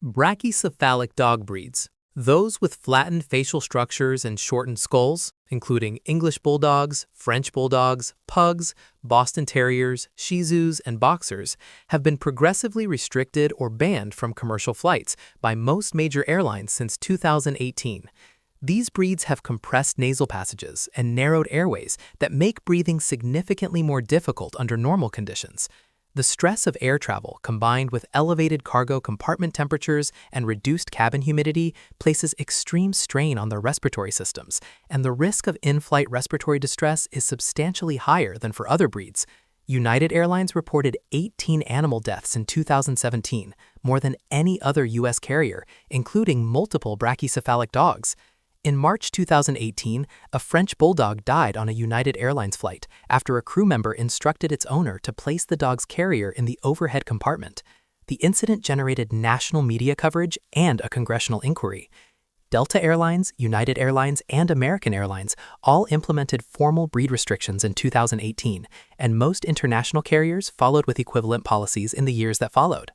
Brachycephalic dog breeds. Those with flattened facial structures and shortened skulls, including English Bulldogs, French Bulldogs, Pugs, Boston Terriers, Shih Tzus, and Boxers, have been progressively restricted or banned from commercial flights by most major airlines since 2018. These breeds have compressed nasal passages and narrowed airways that make breathing significantly more difficult under normal conditions. The stress of air travel, combined with elevated cargo compartment temperatures and reduced cabin humidity, places extreme strain on their respiratory systems, and the risk of in-flight respiratory distress is substantially higher than for other breeds. United Airlines reported 18 animal deaths in 2017, more than any other U.S. carrier, including multiple brachycephalic dogs. In March 2018, a French bulldog died on a United Airlines flight after a crew member instructed its owner to place the dog's carrier in the overhead compartment. The incident generated national media coverage and a congressional inquiry. Delta Airlines, United Airlines, and American Airlines all implemented formal breed restrictions in 2018, and most international carriers followed with equivalent policies in the years that followed.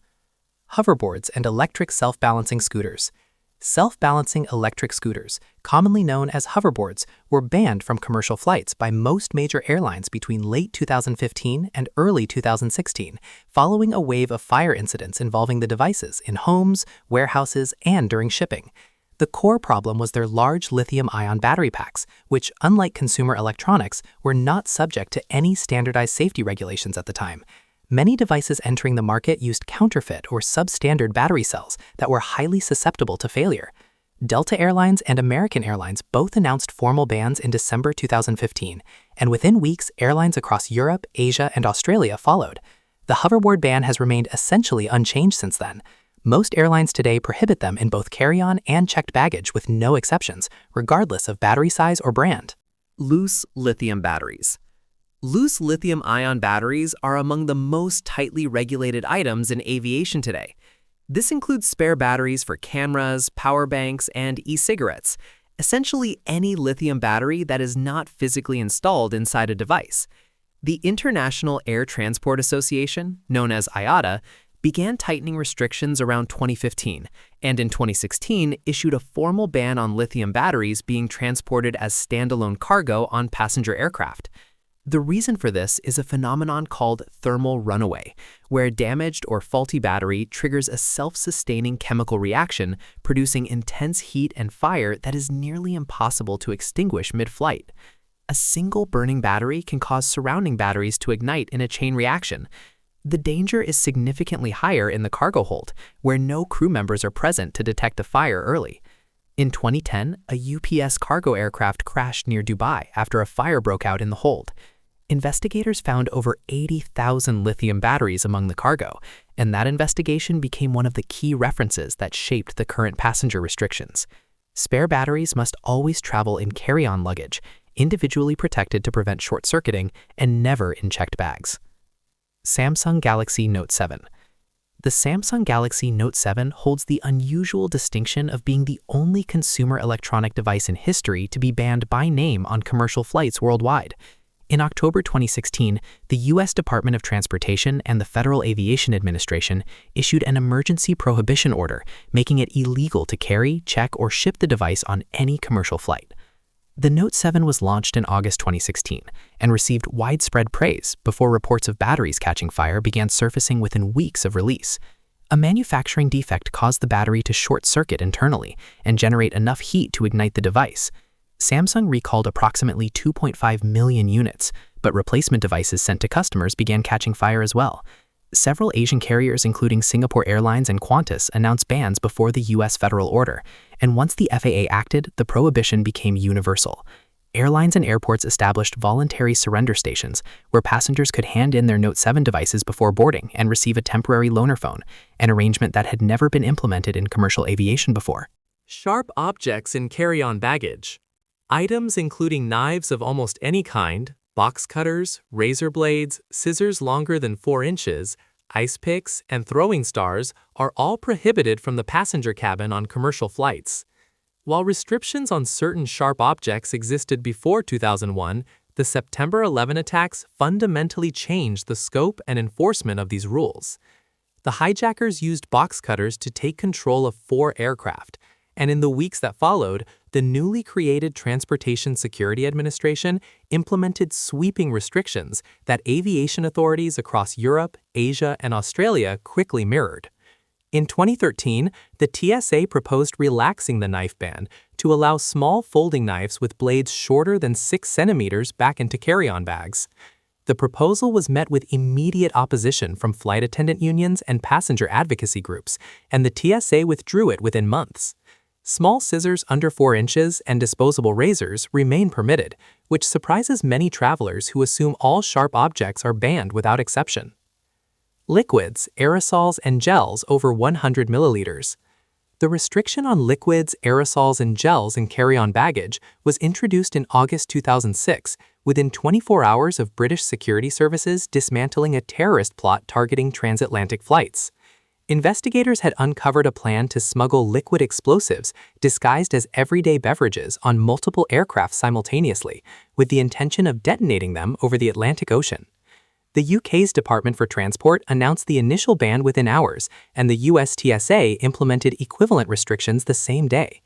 Hoverboards and electric self-balancing scooters. Self-balancing electric scooters, commonly known as hoverboards, were banned from commercial flights by most major airlines between late 2015 and early 2016, following a wave of fire incidents involving the devices in homes, warehouses, and during shipping. The core problem was their large lithium-ion battery packs, which, unlike consumer electronics, were not subject to any standardized safety regulations at the time. Many devices entering the market used counterfeit or substandard battery cells that were highly susceptible to failure. Delta Airlines and American Airlines both announced formal bans in December 2015, and within weeks, airlines across Europe, Asia, and Australia followed. The hoverboard ban has remained essentially unchanged since then. Most airlines today prohibit them in both carry-on and checked baggage with no exceptions, regardless of battery size or brand. Loose lithium batteries. Loose lithium-ion batteries are among the most tightly regulated items in aviation today. This includes spare batteries for cameras, power banks, and e-cigarettes, essentially any lithium battery that is not physically installed inside a device. The International Air Transport Association, known as IATA, began tightening restrictions around 2015, and in 2016 issued a formal ban on lithium batteries being transported as standalone cargo on passenger aircraft. The reason for this is a phenomenon called thermal runaway, where a damaged or faulty battery triggers a self-sustaining chemical reaction, producing intense heat and fire that is nearly impossible to extinguish mid-flight. A single burning battery can cause surrounding batteries to ignite in a chain reaction. The danger is significantly higher in the cargo hold, where no crew members are present to detect a fire early. In 2010, a UPS cargo aircraft crashed near Dubai after a fire broke out in the hold. Investigators found over 80,000 lithium batteries among the cargo, and that investigation became one of the key references that shaped the current passenger restrictions. Spare batteries must always travel in carry-on luggage, individually protected to prevent short-circuiting, and never in checked bags. Samsung Galaxy Note 7. The Samsung Galaxy Note 7 holds the unusual distinction of being the only consumer electronic device in history to be banned by name on commercial flights worldwide. In October 2016, the U.S. Department of Transportation and the Federal Aviation Administration issued an emergency prohibition order, making it illegal to carry, check, or ship the device on any commercial flight. The Note 7 was launched in August 2016 and received widespread praise before reports of batteries catching fire began surfacing within weeks of release. A manufacturing defect caused the battery to short-circuit internally and generate enough heat to ignite the device. Samsung recalled approximately 2.5 million units, but replacement devices sent to customers began catching fire as well. Several Asian carriers, including Singapore Airlines and Qantas, announced bans before the U.S. federal order, and once the FAA acted, the prohibition became universal. Airlines and airports established voluntary surrender stations where passengers could hand in their Note 7 devices before boarding and receive a temporary loaner phone, an arrangement that had never been implemented in commercial aviation before. Sharp objects in carry-on baggage. Items including knives of almost any kind, box cutters, razor blades, scissors longer than 4 inches, ice picks, and throwing stars are all prohibited from the passenger cabin on commercial flights. While restrictions on certain sharp objects existed before 2001, the September 11 attacks fundamentally changed the scope and enforcement of these rules. The hijackers used box cutters to take control of 4 aircraft, and in the weeks that followed, the newly created Transportation Security Administration implemented sweeping restrictions that aviation authorities across Europe, Asia, and Australia quickly mirrored. In 2013, the TSA proposed relaxing the knife ban to allow small folding knives with blades shorter than 6 centimeters back into carry-on bags. The proposal was met with immediate opposition from flight attendant unions and passenger advocacy groups, and the TSA withdrew it within months. Small scissors under 4 inches and disposable razors remain permitted, which surprises many travelers who assume all sharp objects are banned without exception. Liquids, aerosols, and gels over 100 milliliters. The restriction on liquids, aerosols, and gels in carry-on baggage was introduced in August 2006, within 24 hours of British security services dismantling a terrorist plot targeting transatlantic flights. Investigators had uncovered a plan to smuggle liquid explosives disguised as everyday beverages on multiple aircraft simultaneously, with the intention of detonating them over the Atlantic Ocean. The UK's Department for Transport announced the initial ban within hours, and the US TSA implemented equivalent restrictions the same day.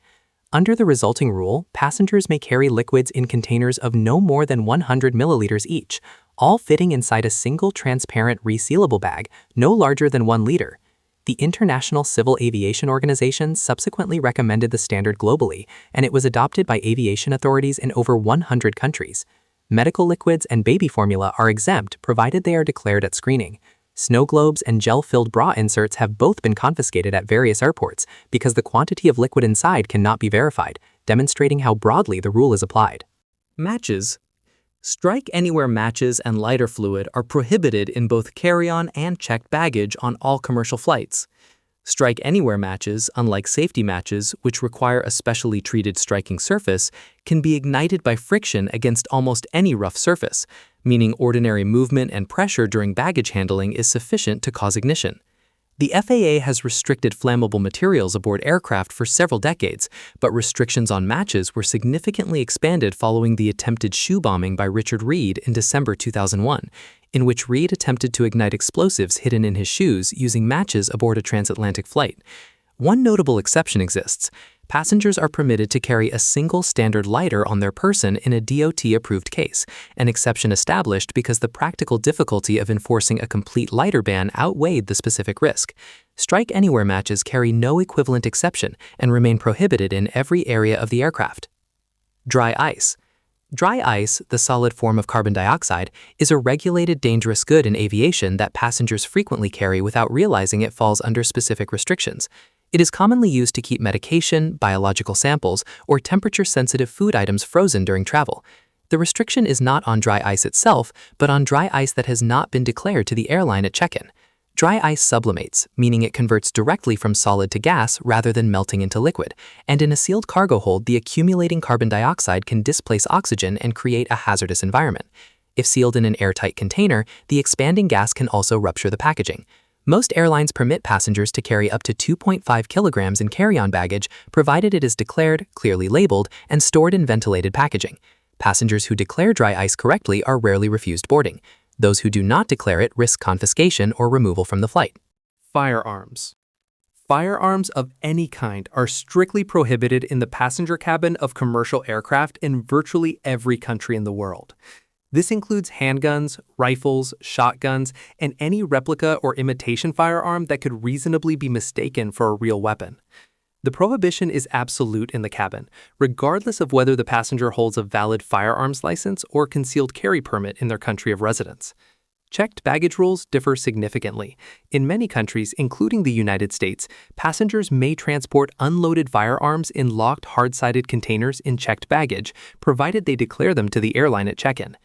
Under the resulting rule, passengers may carry liquids in containers of no more than 100 milliliters each, all fitting inside a single transparent resealable bag no larger than 1 liter. The International Civil Aviation Organization subsequently recommended the standard globally, and it was adopted by aviation authorities in over 100 countries. Medical liquids and baby formula are exempt provided they are declared at screening. Snow globes and gel-filled bra inserts have both been confiscated at various airports because the quantity of liquid inside cannot be verified, demonstrating how broadly the rule is applied. Matches. Strike-anywhere matches and lighter fluid are prohibited in both carry-on and checked baggage on all commercial flights. Strike-anywhere matches, unlike safety matches, which require a specially treated striking surface, can be ignited by friction against almost any rough surface, meaning ordinary movement and pressure during baggage handling is sufficient to cause ignition. The FAA has restricted flammable materials aboard aircraft for several decades, but restrictions on matches were significantly expanded following the attempted shoe bombing by Richard Reed in December 2001, in which Reed attempted to ignite explosives hidden in his shoes using matches aboard a transatlantic flight. One notable exception exists. Passengers are permitted to carry a single standard lighter on their person in a DOT-approved case, an exception established because the practical difficulty of enforcing a complete lighter ban outweighed the specific risk. Strike-anywhere matches carry no equivalent exception and remain prohibited in every area of the aircraft. Dry ice. Dry ice, the solid form of carbon dioxide, is a regulated dangerous good in aviation that passengers frequently carry without realizing it falls under specific restrictions. It is commonly used to keep medication, biological samples, or temperature-sensitive food items frozen during travel. The restriction is not on dry ice itself, but on dry ice that has not been declared to the airline at check-in. Dry ice sublimates, meaning it converts directly from solid to gas rather than melting into liquid, and in a sealed cargo hold, the accumulating carbon dioxide can displace oxygen and create a hazardous environment. If sealed in an airtight container, the expanding gas can also rupture the packaging. Most airlines permit passengers to carry up to 2.5 kilograms in carry-on baggage, provided it is declared, clearly labeled, and stored in ventilated packaging. Passengers who declare dry ice correctly are rarely refused boarding. Those who do not declare it risk confiscation or removal from the flight. Firearms. Firearms of any kind are strictly prohibited in the passenger cabin of commercial aircraft in virtually every country in the world. This includes handguns, rifles, shotguns, and any replica or imitation firearm that could reasonably be mistaken for a real weapon. The prohibition is absolute in the cabin, regardless of whether the passenger holds a valid firearms license or concealed carry permit in their country of residence. Checked baggage rules differ significantly. In many countries, including the United States, passengers may transport unloaded firearms in locked hard-sided containers in checked baggage, provided they declare them to the airline at check-in.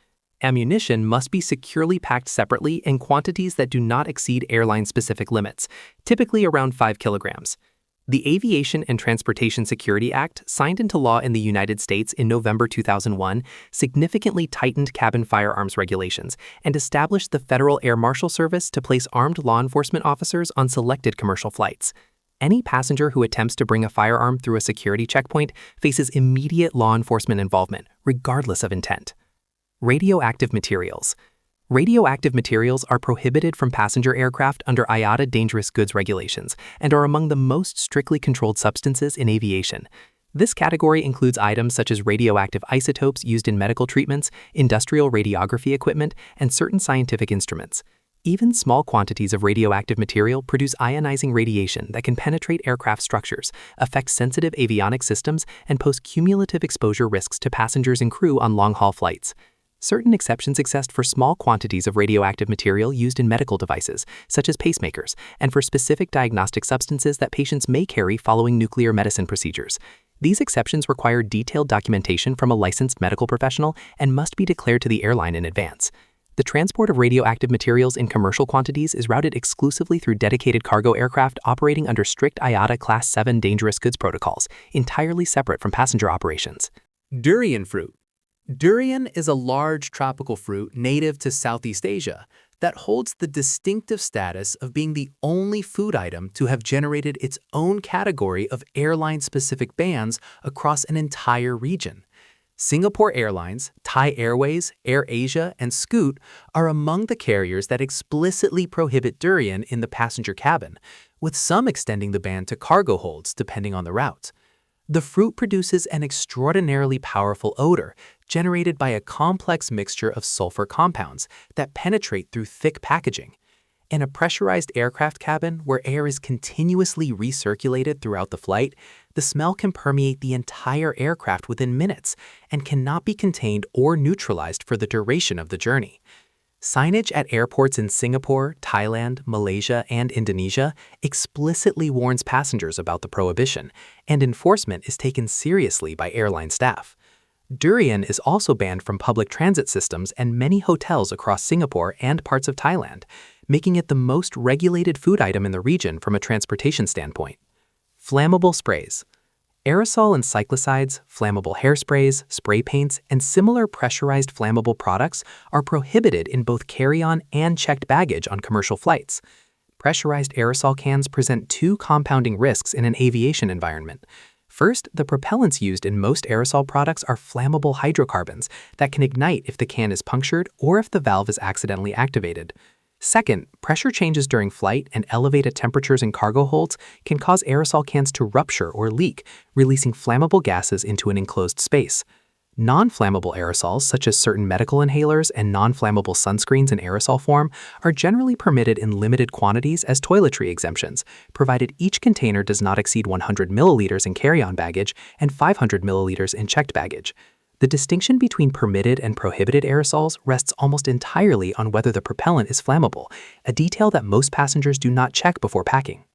Ammunition must be securely packed separately in quantities that do not exceed airline-specific limits, typically around 5 kilograms. The Aviation and Transportation Security Act, signed into law in the United States in November 2001, significantly tightened cabin firearms regulations and established the Federal Air Marshal Service to place armed law enforcement officers on selected commercial flights. Any passenger who attempts to bring a firearm through a security checkpoint faces immediate law enforcement involvement, regardless of intent. Radioactive materials. Radioactive materials are prohibited from passenger aircraft under IATA dangerous goods regulations and are among the most strictly controlled substances in aviation. This category includes items such as radioactive isotopes used in medical treatments, industrial radiography equipment, and certain scientific instruments. Even small quantities of radioactive material produce ionizing radiation that can penetrate aircraft structures, affect sensitive avionics systems, and pose cumulative exposure risks to passengers and crew on long-haul flights. Certain exceptions exist for small quantities of radioactive material used in medical devices, such as pacemakers, and for specific diagnostic substances that patients may carry following nuclear medicine procedures. These exceptions require detailed documentation from a licensed medical professional and must be declared to the airline in advance. The transport of radioactive materials in commercial quantities is routed exclusively through dedicated cargo aircraft operating under strict IATA Class 7 dangerous goods protocols, entirely separate from passenger operations. Durian fruit. Durian is a large tropical fruit native to Southeast Asia that holds the distinctive status of being the only food item to have generated its own category of airline-specific bans across an entire region. Singapore Airlines, Thai Airways, AirAsia, and Scoot are among the carriers that explicitly prohibit durian in the passenger cabin, with some extending the ban to cargo holds depending on the route. The fruit produces an extraordinarily powerful odor generated by a complex mixture of sulfur compounds that penetrate through thick packaging. In a pressurized aircraft cabin where air is continuously recirculated throughout the flight, the smell can permeate the entire aircraft within minutes and cannot be contained or neutralized for the duration of the journey. Signage at airports in Singapore, Thailand, Malaysia, and Indonesia explicitly warns passengers about the prohibition, and enforcement is taken seriously by airline staff. Durian is also banned from public transit systems and many hotels across Singapore and parts of Thailand, making it the most regulated food item in the region from a transportation standpoint. Flammable sprays. Aerosol and cyclicides, flammable hairsprays, spray paints, and similar pressurized flammable products are prohibited in both carry-on and checked baggage on commercial flights. Pressurized aerosol cans present two compounding risks in an aviation environment. First, the propellants used in most aerosol products are flammable hydrocarbons that can ignite if the can is punctured or if the valve is accidentally activated. Second, pressure changes during flight and elevated temperatures in cargo holds can cause aerosol cans to rupture or leak, releasing flammable gases into an enclosed space. Non-flammable aerosols, such as certain medical inhalers and non-flammable sunscreens in aerosol form, are generally permitted in limited quantities as toiletry exemptions, provided each container does not exceed 100 milliliters in carry-on baggage and 500 milliliters in checked baggage. The distinction between permitted and prohibited aerosols rests almost entirely on whether the propellant is flammable, a detail that most passengers do not check before packing.